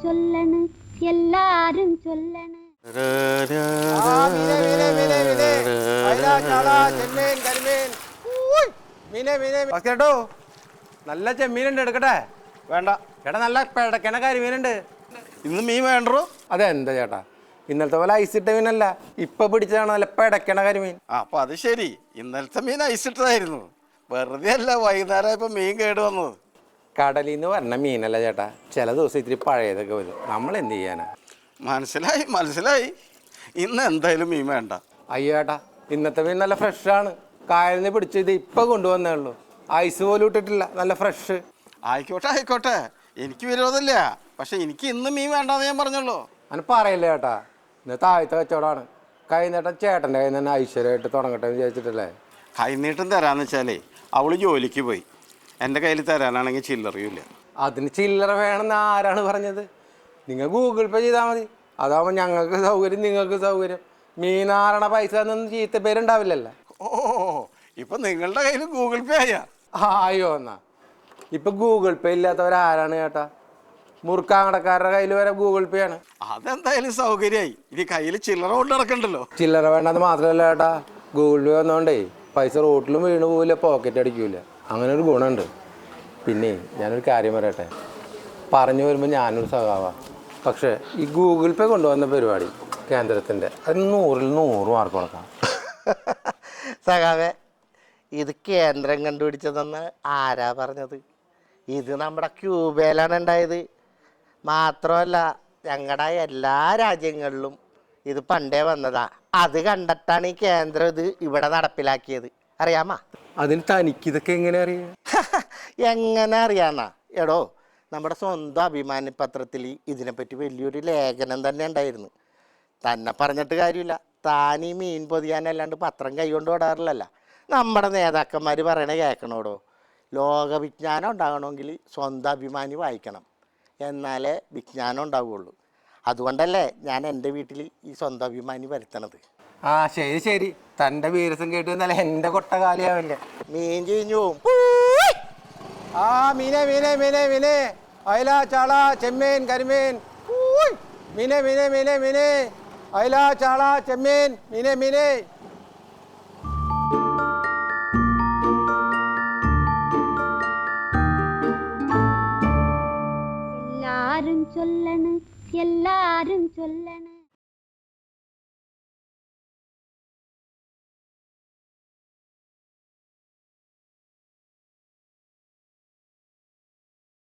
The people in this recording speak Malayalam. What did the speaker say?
ചൊല്ലണ് എല്ലാരും ചൊല്ലണ്. നല്ല ചെമ്മീനുണ്ട്, എടുക്കട്ടെ? വേണ്ട ചേട്ടാ, നല്ല പിടക്കണ കരിമീനുണ്ട്. ഇന്ന് മീൻ വേണ്ടോ? അതെന്താ ചേട്ടാ, ഇന്നലത്തെ പോലെ ഐസിട്ട മീനല്ല, ഇപ്പൊ പിടിച്ചതാണ് നല്ല പിടക്കണ കരിമീൻ. അപ്പൊ അത് ശരി, ഇന്നലത്തെ മീൻ ഐസിട്ടതായിരുന്നു. വെറുതെ അല്ല വൈകുന്നേരം ഇപ്പൊ മീൻ കേട് വന്നത്. കടലിൽ നിന്ന് വരണ മീനല്ല ചേട്ടാ, ചില ദിവസം ഇത്തിരി പഴയതൊക്കെ വരും. നമ്മൾ എന്ത് ചെയ്യാനാ? മനസ്സിലായി. ഇന്ന് എന്തായാലും മീൻ വേണ്ട. അയ്യോ ചേട്ടാ, ഇന്നത്തെ മീൻ നല്ല ഫ്രഷാണ്. കായലിൽ നിന്ന് പിടിച്ചത് ഇപ്പൊ കൊണ്ടുവന്നേ ഉള്ളൂ. ഐസ് പോലും ഇട്ടിട്ടില്ല, നല്ല ഫ്രഷ്. ആയിക്കോട്ടെ, എനിക്ക് വിരോധമില്ല. പക്ഷെ എനിക്ക് ഇന്ന് മീൻ വേണ്ടാന്ന് ഞാൻ പറഞ്ഞല്ലോ. അങ്ങനെ പറയല്ലേ ചേട്ടാ, ഇന്ന് താഴത്തെ കച്ചവടമാണ്. കൈനേട്ടൻ ചേട്ടൻ്റെ കയ്യിൽ നിന്ന് തന്നെ ഐശ്വര്യമായിട്ട് തുടങ്ങട്ടെ എന്ന് വിചാരിച്ചിട്ടല്ലേ. കൈനീട്ടം തരാന്ന് വെച്ചാലേ അവള് ജോലിക്ക് പോയി. എൻ്റെ കയ്യിൽ തരാനാണെങ്കിൽ ചില്ലറിയില്ല. അതിന് ചില്ലറ വേണമെന്ന് ആരാണ് പറഞ്ഞത്? നിങ്ങൾ ഗൂഗിൾ പേ ചെയ്താൽ മതി. അതാവുമ്പോൾ ഞങ്ങൾക്ക് സൗകര്യം, നിങ്ങൾക്ക് സൗകര്യം. മീനാറണ പൈസ എന്നൊന്നും ചീത്ത പേരുണ്ടാവില്ലല്ലോ. ഓ, ഇപ്പൊ നിങ്ങളുടെ കയ്യിൽ ഗൂഗിൾ പേ ആയാ? അയ്യോ, എന്നാ ഇപ്പൊ ഗൂഗിൾ പേ ഇല്ലാത്തവരാരാണ് ചേട്ടാ? മുറുക്കാങ്ങടക്കാരുടെ കയ്യിൽ വരെ ഗൂഗിൾ പേ ആണ്. അതെന്തായാലും സൗകര്യമായി. ഇനി കയ്യിൽ ചില്ലറ കൊണ്ട് നടക്കണ്ടല്ലോ. ചില്ലറ വേണ്ടത് മാത്രമല്ല ചേട്ടാ, ഗൂഗിൾ പേ വന്നോണ്ടേ പൈസ റോട്ടിലും വീണ് പോവില്ല, പോക്കറ്റ് അടിക്കൂല. അങ്ങനെ ഒരു ഗുണമുണ്ട്. പിന്നെ ഞാനൊരു കാര്യം പറയട്ടെ, പറഞ്ഞു വരുമ്പോൾ ഞാനൊരു സഖാവാ. പക്ഷേ ഈ ഗൂഗിൾ പേ കൊണ്ടുവന്ന പരിപാടി കേന്ദ്രത്തിൻ്റെ, അത് 100-ൽ 100 മാർക്ക് കൊടുക്കാം. സഖാവേ, ഇത് കേന്ദ്രം കണ്ടുപിടിച്ചതെന്ന് ആരാ പറഞ്ഞത്? ഇത് നമ്മുടെ ക്യൂബയിലാണ് ഉണ്ടായത്. മാത്രമല്ല, ഞങ്ങളുടെ എല്ലാ രാജ്യങ്ങളിലും ഇത് പണ്ടേ വന്നതാ. അത് കണ്ടിട്ടാണ് ഈ കേന്ദ്രം ഇത് ഇവിടെ നടപ്പിലാക്കിയത്. അറിയാമോ? അതിന് തനിക്കിതൊക്കെ എങ്ങനെ അറിയാം? എങ്ങനെ അറിയാന്നാ? എടോ, നമ്മുടെ സ്വന്തം അഭിമാനി പത്രത്തിൽ ഇതിനെപ്പറ്റി വലിയൊരു ലേഖനം തന്നെ ഉണ്ടായിരുന്നു. തന്നെ പറഞ്ഞിട്ട് കാര്യമില്ല, താനീ മീൻ പൊതിയാനല്ലാണ്ട് പത്രം കൈകൊണ്ട് ഓടാറില്ലല്ല. നമ്മുടെ നേതാക്കന്മാർ പറയണേ കേൾക്കണോടോ. ലോകവിജ്ഞാനം ഉണ്ടാകണമെങ്കിൽ സ്വന്തം അഭിമാനി വായിക്കണം, എന്നാലേ വിജ്ഞാനം ഉണ്ടാവുകയുള്ളൂ. അതുകൊണ്ടല്ലേ ഞാൻ എൻ്റെ വീട്ടിൽ ഈ സ്വന്തം അഭിമാനി വരുത്തണത്. ആ ശരി, തൻ്റെ വീരസം കേട്ട് എന്നാലും എൻ്റെ കൊട്ട കാലിയാവില്ല. മീൻ ചീഞ്ഞു പോവും. ആ മീനെ അയല, ചാള, ചെമ്മീൻ, കരിമീൻ. മീനെ അയല, ചാള, ചെമ്മീൻ, മീനെ. എല്ലാരും ചൊല്ലണ് എല്ലാരും ചൊല്ലണ്.